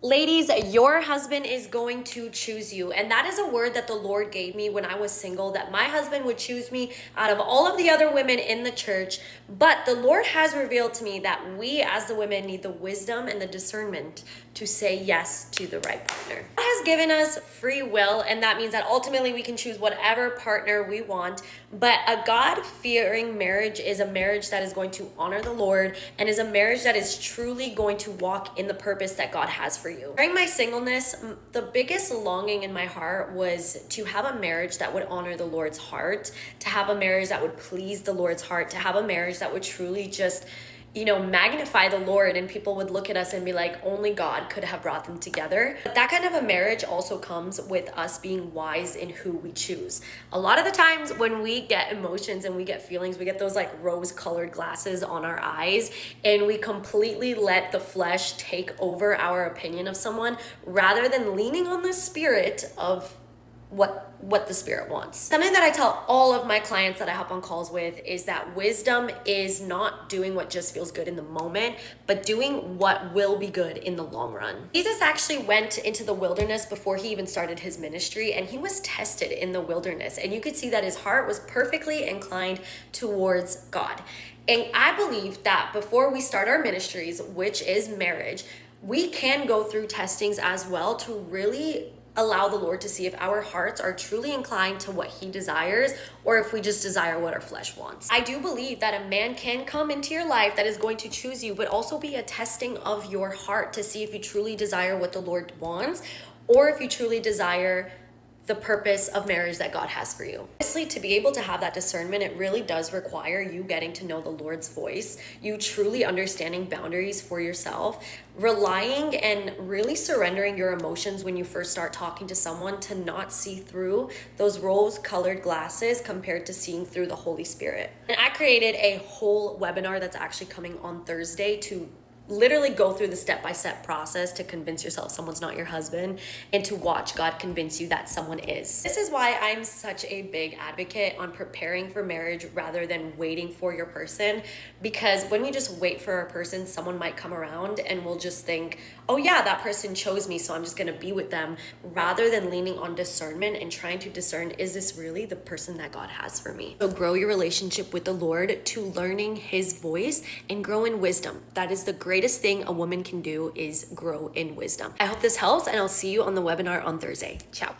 Ladies, your husband is going to choose you. And that is a word that the Lord gave me when I was single, that my husband would choose me out of all of the other women in the church. But the Lord has revealed to me that we as the women need the wisdom and the discernment to say yes to the right partner. God has given us free will, and that means that ultimately we can choose whatever partner we want. But a God-fearing marriage is a marriage that is going to honor the Lord and is a marriage that is truly going to walk in the purpose that God has for you. During my singleness, the biggest longing in my heart was to have a marriage that would honor the Lord's heart, to have a marriage that would please the Lord's heart, to have a marriage that would truly just magnify the Lord, and people would look at us and be like, only God could have brought them together. But that kind of a marriage also comes with us being wise in who we choose. A lot of the times when we get emotions and we get feelings, we get those like rose-colored glasses on our eyes, and we completely let the flesh take over our opinion of someone rather than leaning on the spirit of what the spirit wants. Something that I tell all of my clients that I hop on calls with is that wisdom is not doing what just feels good in the moment, but doing what will be good in the long run. Jesus actually went into the wilderness before he even started his ministry, and he was tested in the wilderness, and you could see that his heart was perfectly inclined towards God. And I believe that before we start our ministries, which is marriage, we can go through testings as well to really allow the Lord to see if our hearts are truly inclined to what he desires, or if we just desire what our flesh wants. I do believe that a man can come into your life that is going to choose you, but also be a testing of your heart to see if you truly desire what the Lord wants, or if you truly desire the purpose of marriage that God has for you. Honestly, to be able to have that discernment, it really does require you getting to know the Lord's voice, you truly understanding boundaries for yourself, relying and really surrendering your emotions when you first start talking to someone, to not see through those rose-colored glasses compared to seeing through the Holy Spirit. And I created a whole webinar that's actually coming on Thursday to literally go through the step-by-step process to convince yourself someone's not your husband, and to watch God convince you that someone is. This is why I'm such a big advocate on preparing for marriage rather than waiting for your person, because when we just wait for our person, someone might come around and we'll just think, oh yeah, that person chose me, so I'm just gonna be with them, rather than leaning on discernment and trying to discern, is this really the person that God has for me? So grow your relationship with the Lord to learning his voice and grow in wisdom. That is the greatest thing a woman can do, is grow in wisdom. I hope this helps, and I'll see you on the webinar on Thursday. Ciao.